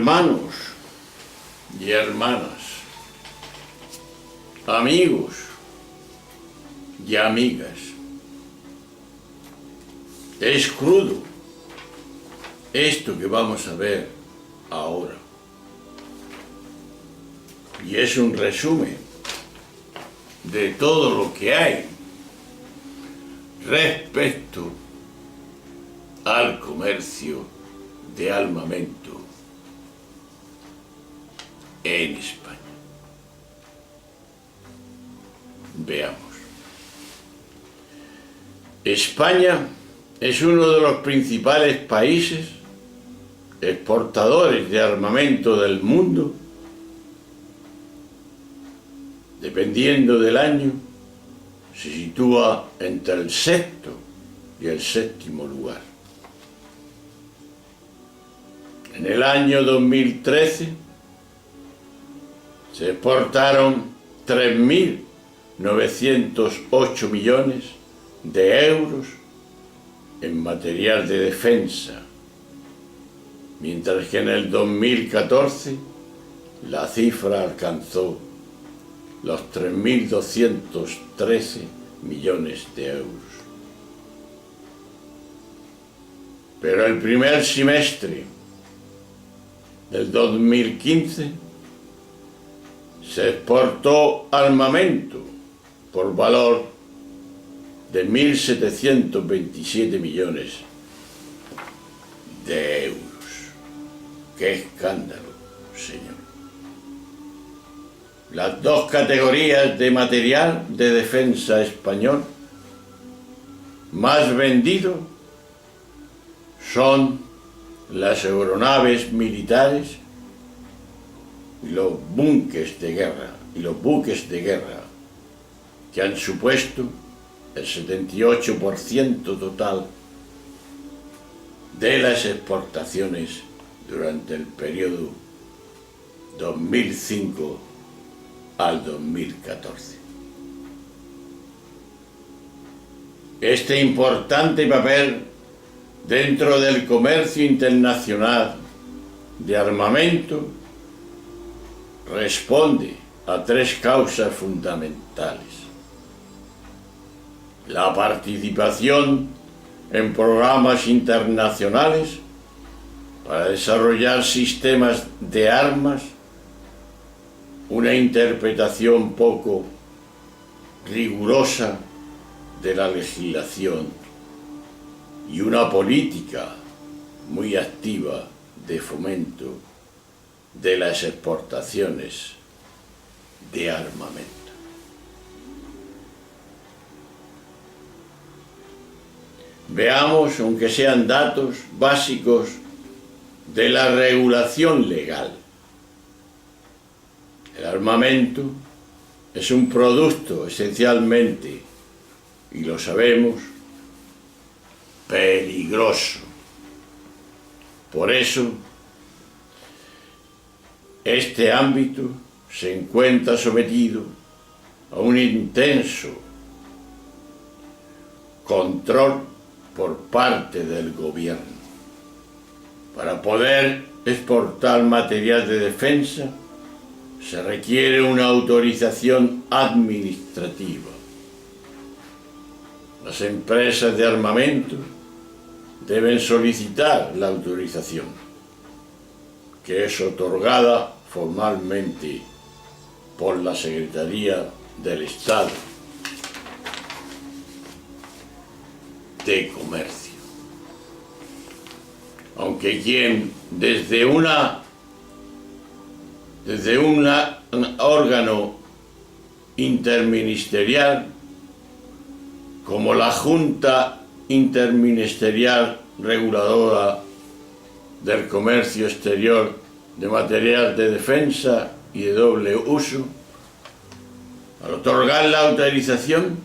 Hermanos y hermanas, amigos y amigas, es crudo esto que vamos a ver ahora. Y es un resumen de todo lo que hay respecto al comercio de armamento en España. Veamos. España es uno de los principales países exportadores de armamento del mundo. Dependiendo del año, se sitúa entre el sexto y el séptimo lugar. En el año 2013 se exportaron 3.908 millones de euros en material de defensa, mientras que en el 2014 la cifra alcanzó los 3.213 millones de euros. Pero el primer semestre del 2015 se exportó armamento por valor de 1.727 millones de euros. ¡Qué escándalo, señor! Las dos categorías de material de defensa español más vendidos son las aeronaves militares y los buques de guerra, que han supuesto el 78% total de las exportaciones durante el periodo 2005 al 2014. Este importante papel dentro del comercio internacional de armamento responde a tres causas fundamentales: la participación en programas internacionales para desarrollar sistemas de armas, una interpretación poco rigurosa de la legislación y una política muy activa de fomento de las exportaciones de armamento. Veamos, aunque sean datos básicos, de la regulación legal. El armamento es un producto esencialmente, y lo sabemos, peligroso. Por eso, este ámbito se encuentra sometido a un intenso control por parte del gobierno. Para poder exportar material de defensa se requiere una autorización administrativa. Las empresas de armamento deben solicitar la autorización, que es otorgada formalmente por la Secretaría del Estado de Comercio. Aunque quien desde un órgano interministerial como la Junta Interministerial Reguladora del Comercio Exterior de Material de Defensa y de Doble Uso, al otorgar la autorización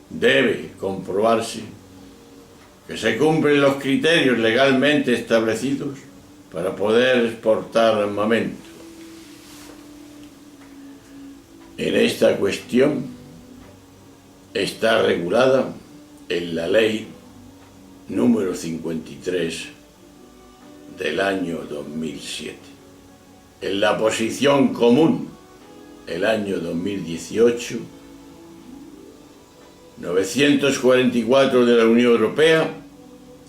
debe comprobarse que se cumplen los criterios legalmente establecidos para poder exportar armamento. En esta cuestión está regulada en la Ley número 53 del año 2007. en la posición común el año 2018, 944 de la Unión Europea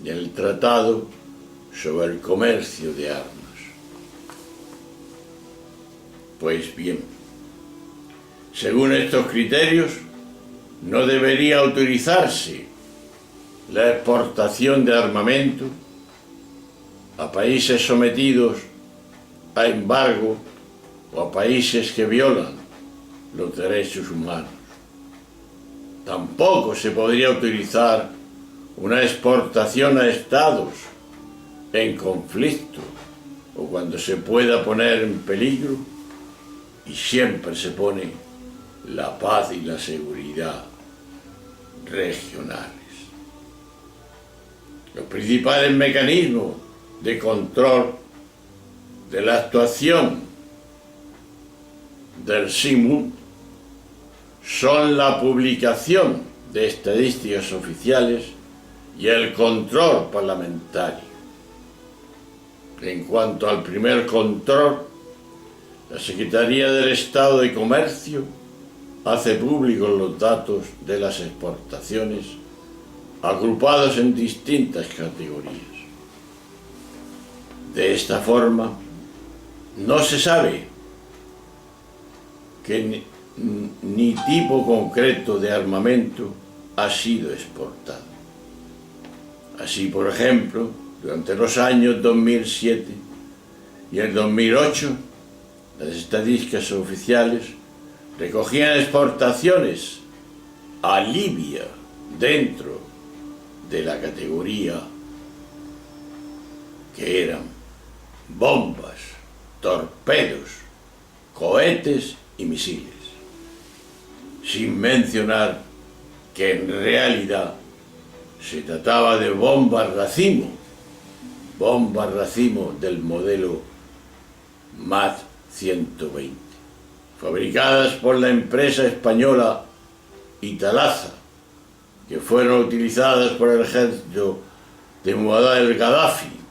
y el Tratado sobre el Comercio de Armas. Pues bien, según estos criterios, no debería autorizarse la exportación de armamento a países sometidos a embargo o a países que violan los derechos humanos. Tampoco se podría autorizar una exportación a estados en conflicto o cuando se pueda poner en peligro, y siempre se pone la paz y la seguridad regionales. Los principales mecanismos de control de la actuación del SIMUN son la publicación de estadísticas oficiales y el control parlamentario. En cuanto al primer control, la Secretaría del Estado de Comercio hace públicos los datos de las exportaciones agrupados en distintas categorías. De esta forma, no se sabe que ni tipo concreto de armamento ha sido exportado. Así, por ejemplo, durante los años 2007 y el 2008, las estadísticas oficiales recogían exportaciones a Libia dentro de la categoría que eran bombas, torpedos, cohetes y misiles, sin mencionar que en realidad se trataba de bombas racimo del modelo MAD 120, fabricadas por la empresa española Italaza, que fueron utilizadas por el ejército de Muammar el-Gaddafi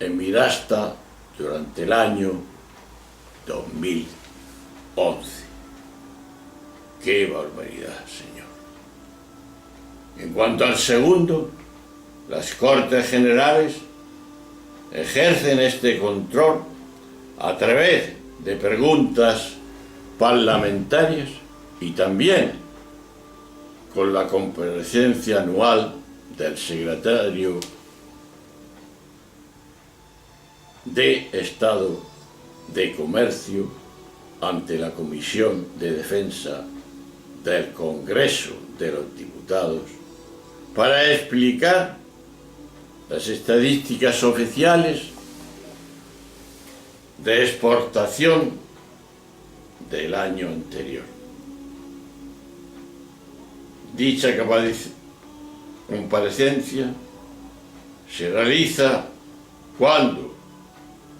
en Mirasta durante el año 2011. ¡Qué barbaridad, señor! En cuanto al segundo, las Cortes Generales ejercen este control a través de preguntas parlamentarias y también con la comparecencia anual del secretario de Estado de Comercio ante la Comisión de Defensa del Congreso de los Diputados para explicar las estadísticas oficiales de exportación del año anterior. Dicha comparecencia se realiza cuando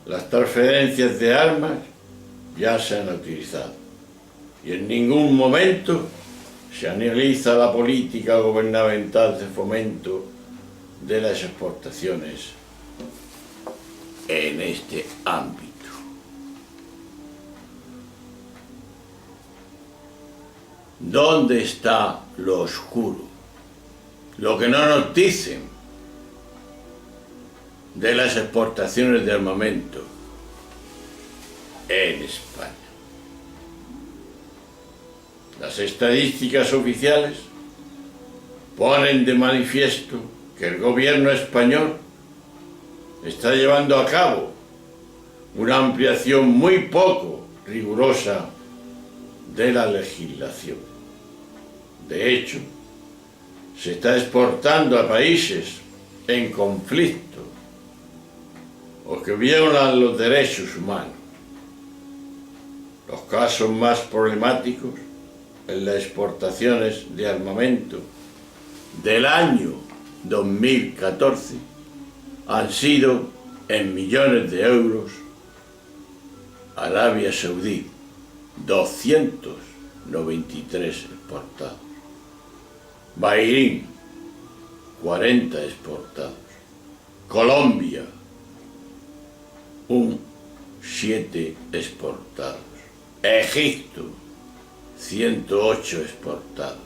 las transferencias de armas ya se han utilizado y en ningún momento se analiza la política gubernamental de fomento de las exportaciones en este ámbito. ¿Dónde está lo oscuro? Lo que no nos dicen de las exportaciones de armamento en España. Las estadísticas oficiales ponen de manifiesto que el gobierno español está llevando a cabo una ampliación muy poco rigurosa de la legislación. De hecho, se está exportando a países en conflicto o que violan los derechos humanos. Los casos más problemáticos en las exportaciones de armamento del año 2014 han sido en millones de euros Arabia Saudí, 293 exportados. Bahrein, 40 exportados. Colombia, un 7 exportados. Egipto, 108 exportados.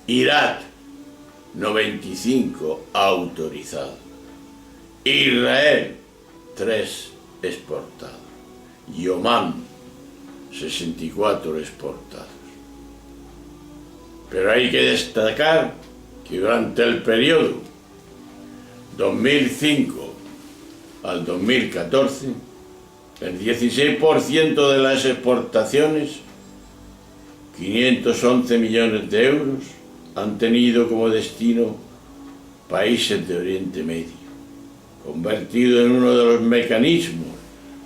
Irak, 95 autorizados. Israel, 3 exportados. Y Omán, 64 exportados. Pero hay que destacar que durante el periodo 2005 al 2014, el 16% de las exportaciones, 511 millones de euros, han tenido como destino países de Oriente Medio, convertido en uno de los mecanismos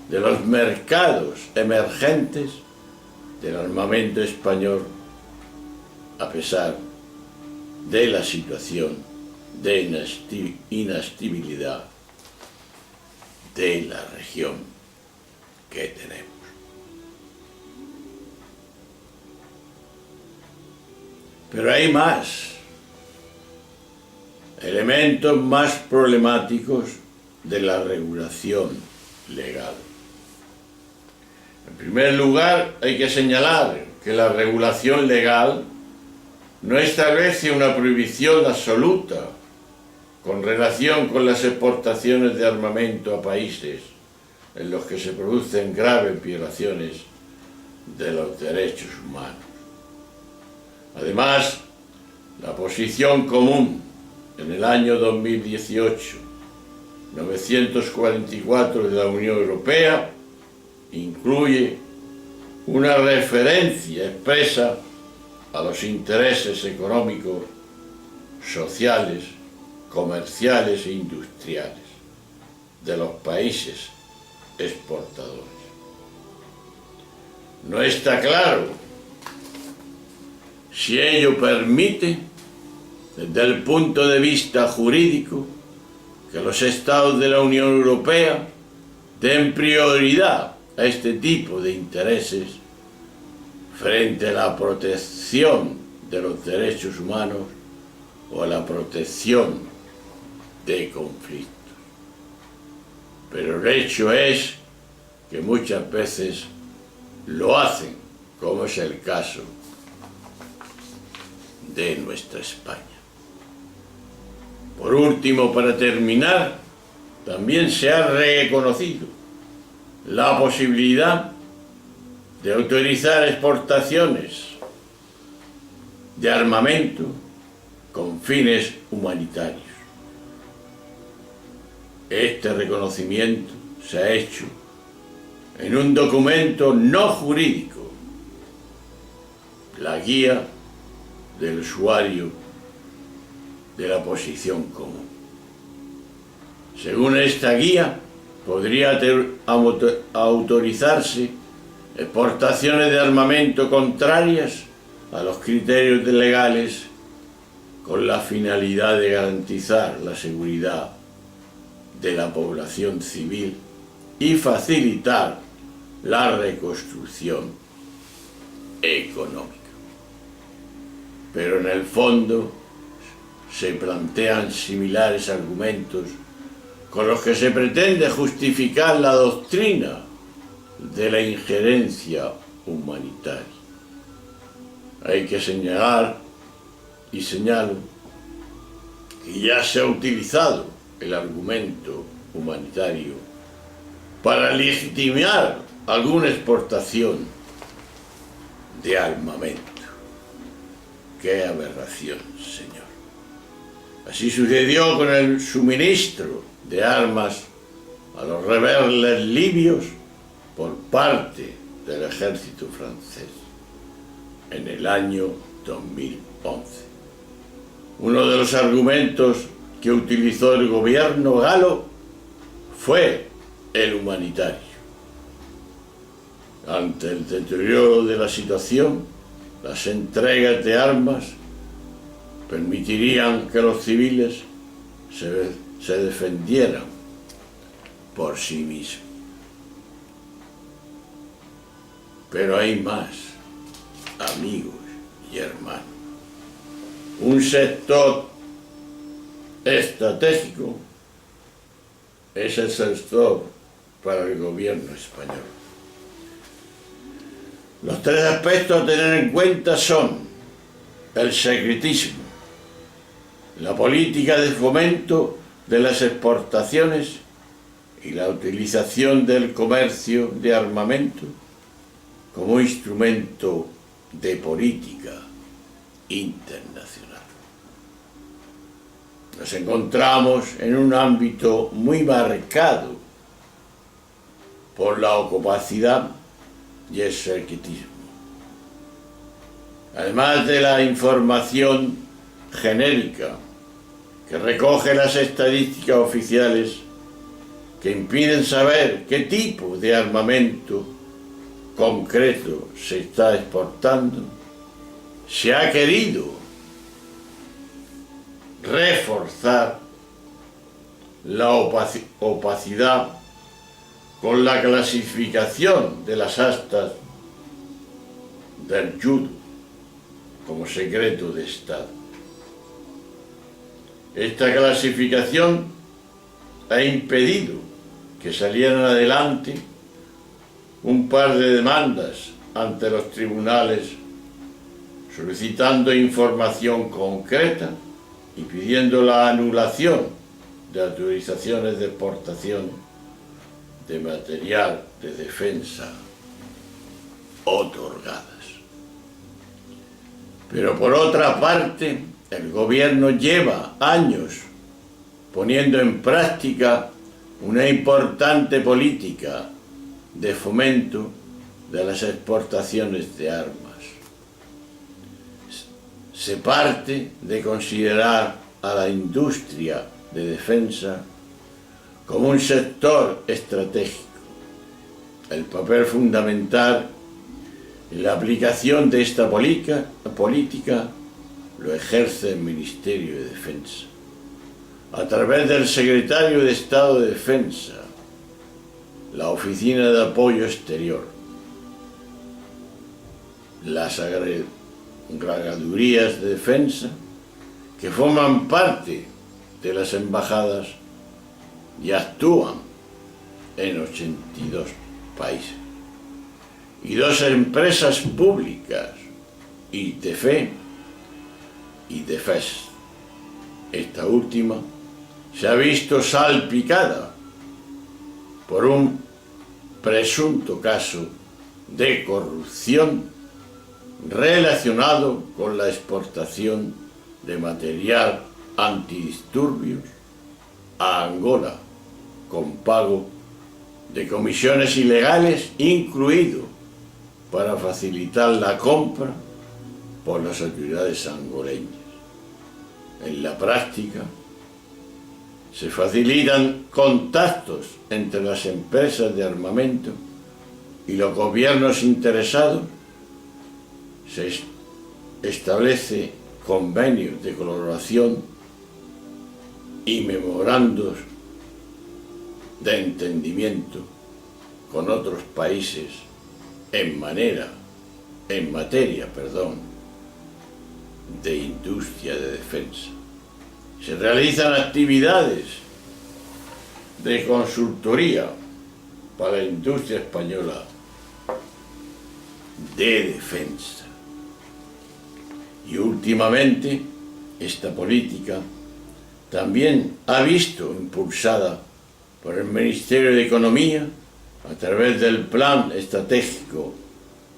de los mercados emergentes del armamento español, a pesar de la situación de inestabilidad de la región que tenemos. Pero hay más elementos más problemáticos de la regulación legal. En primer lugar, hay que señalar que la regulación legal no establece una prohibición absoluta con relación con las exportaciones de armamento a países en los que se producen graves violaciones de los derechos humanos. Además, la posición común en el año 2018, 944 de la Unión Europea, incluye una referencia expresa a los intereses económicos, sociales, comerciales e industriales de los países exportadores. No está claro si ello permite, desde el punto de vista jurídico, que los Estados de la Unión Europea den prioridad a este tipo de intereses frente a la protección de los derechos humanos o a la protección de conflictos. Pero el hecho es que muchas veces lo hacen, como es el caso de nuestra España. Por último, para terminar, también se ha reconocido la posibilidad de autorizar exportaciones de armamento con fines humanitarios. Este reconocimiento se ha hecho en un documento no jurídico, la guía del usuario de la posición común. Según esta guía, podría autorizarse exportaciones de armamento contrarias a los criterios legales con la finalidad de garantizar la seguridad de la población civil y facilitar la reconstrucción económica. Pero en el fondo se plantean similares argumentos con los que se pretende justificar la doctrina de la injerencia humanitaria. Hay que señalar, y señalo, que ya se ha utilizado el argumento humanitario para legitimar alguna exportación de armamento. ¡Qué aberración, señor! Así sucedió con el suministro de armas a los rebeldes libios por parte del ejército francés en el año 2011. Uno de los argumentos que utilizó el gobierno galo fue el humanitario. Ante el deterioro de la situación, las entregas de armas permitirían que los civiles se defendieran por sí mismos. Pero hay más, amigos y hermanos. Un sector estratégico es el sector para el gobierno español. Los tres aspectos a tener en cuenta son el secretismo, la política de fomento de las exportaciones y la utilización del comercio de armamento como instrumento de política internacional. Nos encontramos en un ámbito muy marcado por la opacidad y el secretismo. Además de la información genérica que recoge las estadísticas oficiales que impiden saber qué tipo de armamento concreto se está exportando, se ha querido reforzar la opacidad con la clasificación de las actas del judo como secreto de Estado. Esta clasificación ha impedido que salieran adelante un par de demandas ante los tribunales solicitando información concreta y pidiendo la anulación de autorizaciones de exportación de material de defensa otorgadas. Pero por otra parte, el gobierno lleva años poniendo en práctica una importante política de fomento de las exportaciones de armas. Se parte de considerar a la industria de defensa como un sector estratégico. El papel fundamental en la aplicación de esta política lo ejerce el Ministerio de Defensa, a través del Secretario de Estado de Defensa, la Oficina de Apoyo Exterior, las agragadurías de defensa, que forman parte de las embajadas y actúan en 82 países. Y dos empresas públicas, ITF y DEFES. Esta última se ha visto salpicada por un presunto caso de corrupción relacionado con la exportación de material antidisturbios a Angola, con pago de comisiones ilegales, incluido para facilitar la compra por las autoridades angoleñas. En la práctica, se facilitan contactos entre las empresas de armamento y los gobiernos interesados, se establece convenios de colaboración y memorandos de entendimiento con otros países en materia de industria de defensa. Se realizan actividades de consultoría para la industria española de defensa. Y últimamente, esta política también ha visto impulsada por el Ministerio de Economía a través del Plan Estratégico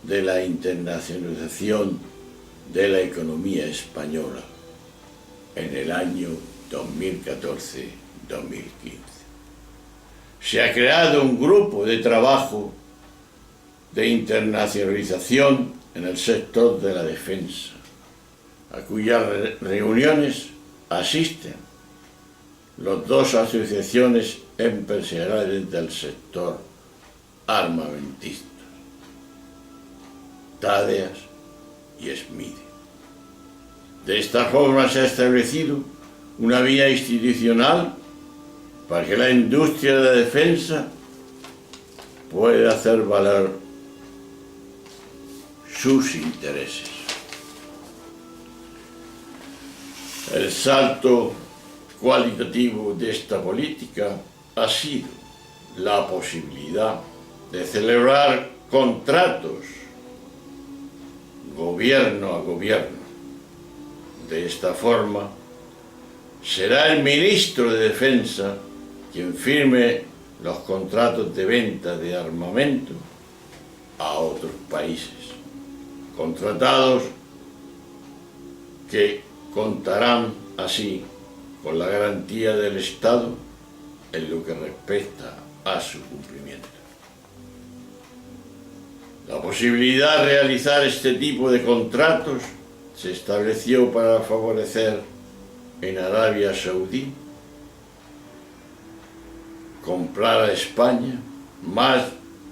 de la Internacionalización de la Economía Española en el año 2014-2015. Se ha creado un grupo de trabajo de internacionalización en el sector de la defensa, a cuyas reuniones asisten las dos asociaciones empresariales del sector armamentista, TADEAS y SMIDE. De esta forma se ha establecido una vía institucional para que la industria de la defensa pueda hacer valer sus intereses. El salto cualitativo de esta política ha sido la posibilidad de celebrar contratos gobierno a gobierno. De esta forma, será el ministro de Defensa quien firme los contratos de venta de armamento a otros países, contratados que contarán así con la garantía del Estado en lo que respecta a su cumplimiento. La posibilidad de realizar este tipo de contratos se estableció para favorecer en Arabia Saudí comprar a España más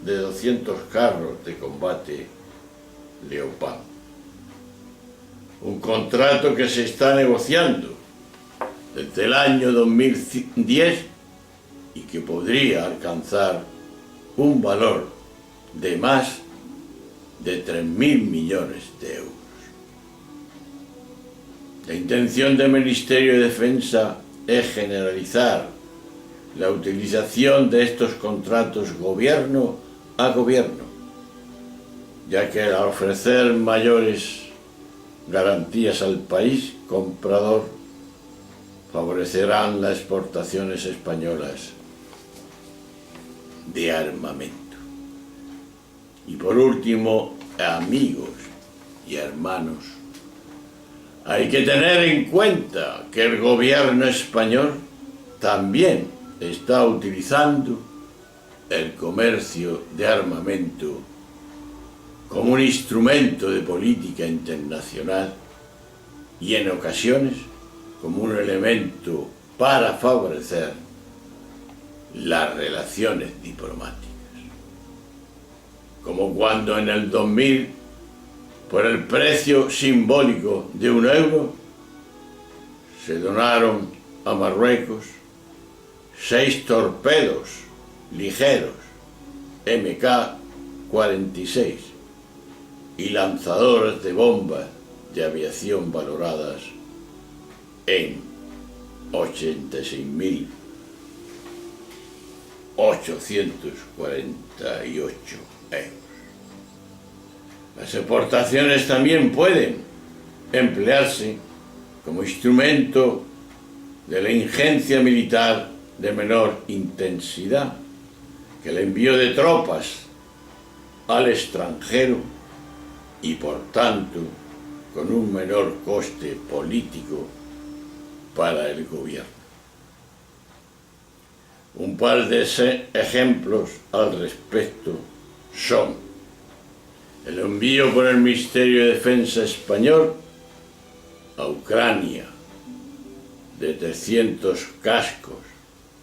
de 200 carros de combate Leopard. Un contrato que se está negociando desde el año 2010 y que podría alcanzar un valor de más de 3.000 millones de euros. La intención del Ministerio de Defensa es generalizar la utilización de estos contratos gobierno a gobierno, ya que al ofrecer mayores garantías al país comprador, favorecerán las exportaciones españolas de armamento. Y por último, amigos y hermanos, hay que tener en cuenta que el gobierno español también está utilizando el comercio de armamento como un instrumento de política internacional y en ocasiones como un elemento para favorecer las relaciones diplomáticas. Como cuando en el 2000, por el precio simbólico de €1, se donaron a Marruecos 6 torpedos ligeros MK-46 y lanzadores de bombas de aviación valoradas en 86.848 euros. Las exportaciones también pueden emplearse como instrumento de la injerencia militar de menor intensidad que el envío de tropas al extranjero y por tanto con un menor coste político para el gobierno. Un par de ejemplos al respecto son el envío por el Ministerio de Defensa español a Ucrania de 300 cascos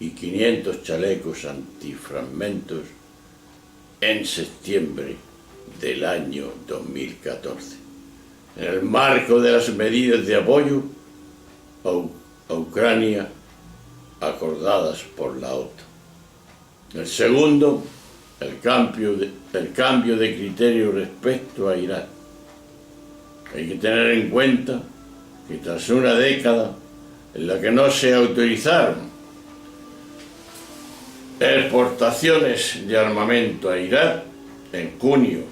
y 500 chalecos antifragmentos en septiembre del año 2014, en el marco de las medidas de apoyo a Ucrania acordadas por la OTAN. El segundo, el cambio de criterio respecto a Irak. Hay que tener en cuenta que tras una década en la que no se autorizaron exportaciones de armamento a Irak, en junio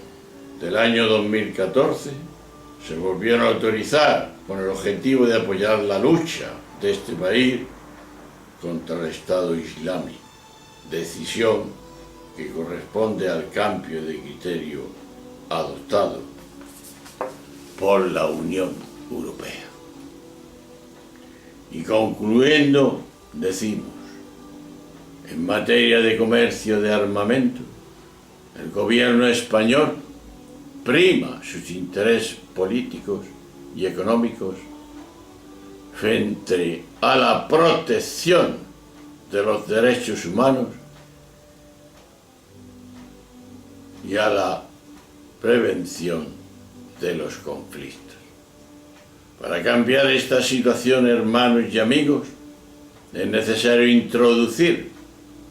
del año 2014 se volvieron a autorizar con el objetivo de apoyar la lucha de este país contra el Estado Islámico, decisión que corresponde al cambio de criterio adoptado por la Unión Europea. Y concluyendo, decimos, en materia de comercio de armamento, el gobierno español prima sus intereses políticos y económicos frente a la protección de los derechos humanos y a la prevención de los conflictos. Para cambiar esta situación, hermanos y amigos, es necesario introducir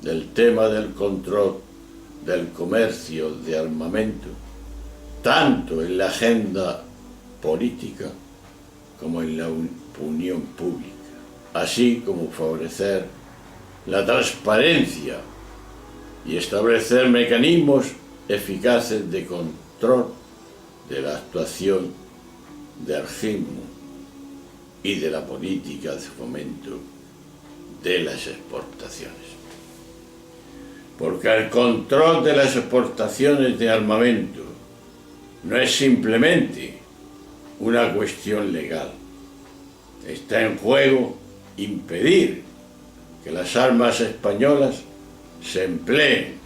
el tema del control del comercio de armamento, tanto en la agenda política como en la opinión pública, así como favorecer la transparencia y establecer mecanismos eficaces de control de la actuación del ritmo y de la política de fomento de las exportaciones. Porque el control de las exportaciones de armamento no es simplemente una cuestión legal. Está en juego impedir que las armas españolas se empleen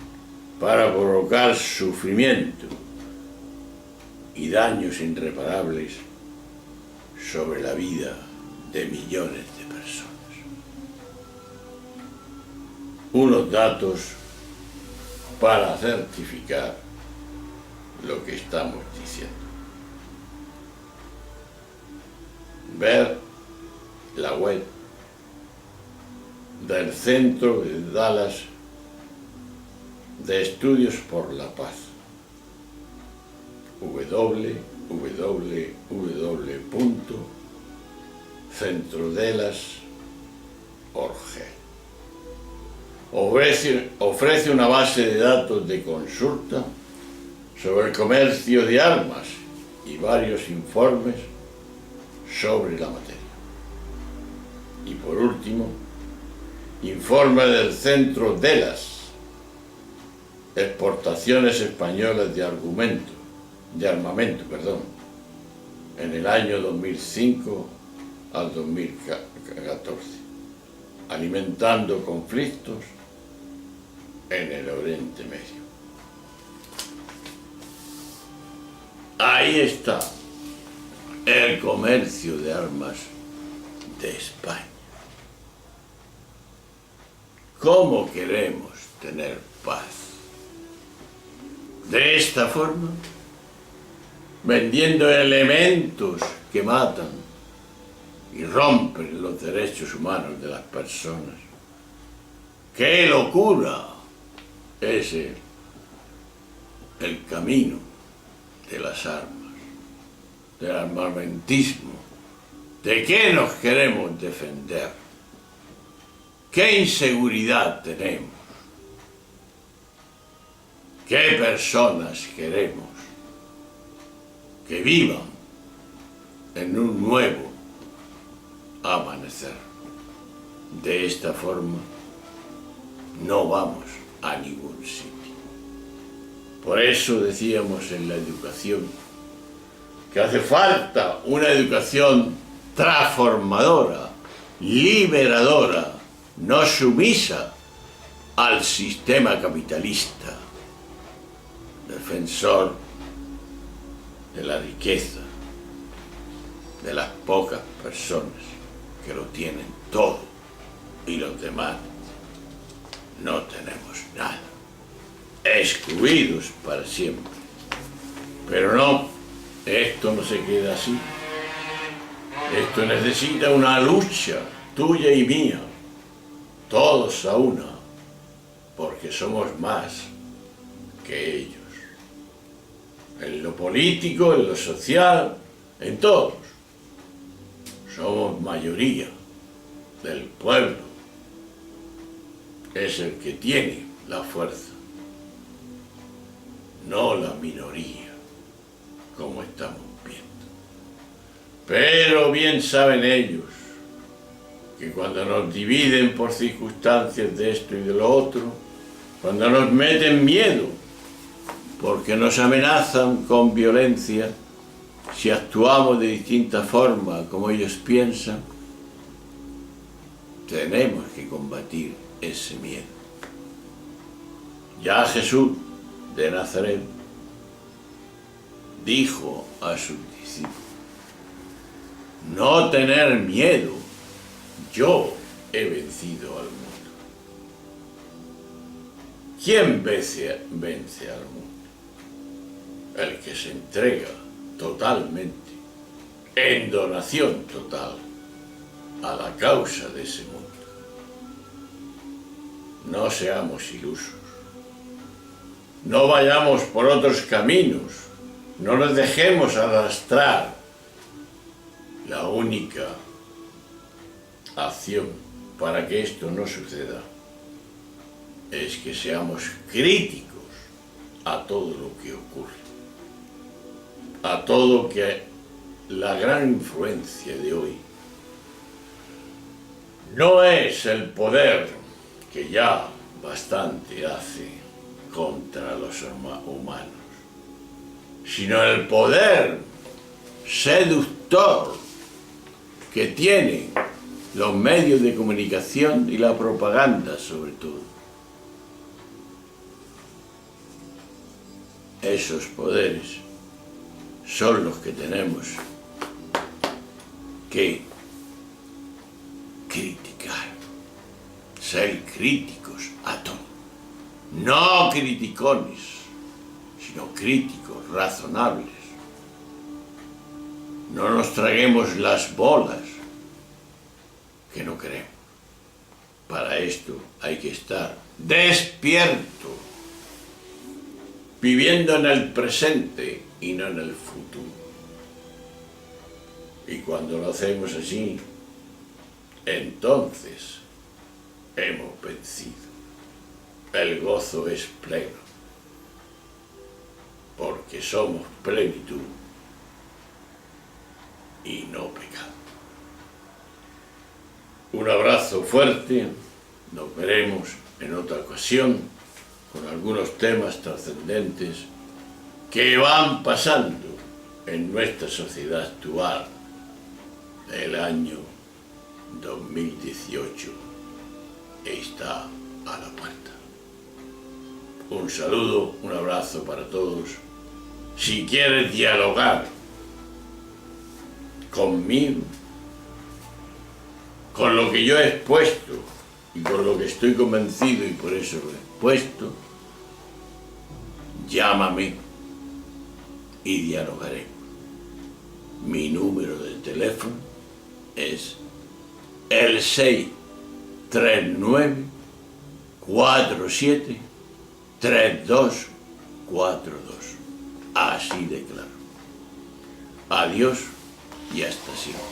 para provocar sufrimiento y daños irreparables sobre la vida de millones de personas. Unos datos para certificar lo que estamos diciendo. Ver la web del Centro de Dallas de Estudios por la Paz, www.centrodelas.org. Ofrece una base de datos de consulta sobre el comercio de armas y varios informes sobre la materia. Y por último, informe del Centro Delas, exportaciones españolas de armamento, en el año 2005 al 2014, alimentando conflictos en el Oriente Medio. Ahí está el comercio de armas de España. ¿Cómo queremos tener paz? ¿De esta forma? ¿Vendiendo elementos que matan y rompen los derechos humanos de las personas? ¡Qué locura! Ese el camino de las armas, del armamentismo. ¿De qué nos queremos defender? ¿Qué inseguridad tenemos? ¿Qué personas queremos que vivan en un nuevo amanecer? De esta forma no vamos a ningún sitio. Por eso decíamos en la educación que hace falta una educación transformadora, liberadora, no sumisa al sistema capitalista, defensor de la riqueza, de las pocas personas que lo tienen todo y los demás no tenemos nada, excluidos para siempre. Pero no, esto no se queda así. Esto necesita una lucha tuya y mía, todos a una, porque somos más que ellos. En lo político, en lo social, en todos. Somos mayoría del pueblo. Es el que tiene la fuerza, no la minoría, como estamos viendo. Pero bien saben ellos que cuando nos dividen por circunstancias de esto y de lo otro, cuando nos meten miedo, porque nos amenazan con violencia, si actuamos de distinta forma como ellos piensan, tenemos que combatir ese miedo. Ya Jesús de Nazaret dijo a sus discípulos: no tener miedo, yo he vencido al mundo. ¿Quién vence al mundo? El que se entrega totalmente, en donación total, a la causa de ese mundo. No seamos ilusos, no vayamos por otros caminos, no nos dejemos arrastrar. La única acción para que esto no suceda es que seamos críticos a todo lo que ocurre, a todo que la gran influencia de hoy no es el poder que ya bastante hace contra los humanos, sino el poder seductor que tienen los medios de comunicación y la propaganda sobre todo. Esos poderes son los que tenemos que criticar, ser críticos a todo. No criticones, sino críticos razonables. No nos traguemos las bolas que no queremos. Para esto hay que estar despierto, viviendo en el presente y no en el futuro. Y cuando lo hacemos así, entonces hemos vencido. El gozo es pleno, porque somos plenitud y no pecado. Un abrazo fuerte, nos veremos en otra ocasión con algunos temas trascendentes que van pasando en nuestra sociedad actual. El año 2018 está a la puerta. Un saludo, un abrazo para todos. Si quieres dialogar conmigo, con lo que yo he expuesto y con lo que estoy convencido y por eso lo he expuesto, llámame y dialogaremos. Mi número de teléfono es el 639-47-3242. Así de claro. Adiós y hasta siempre.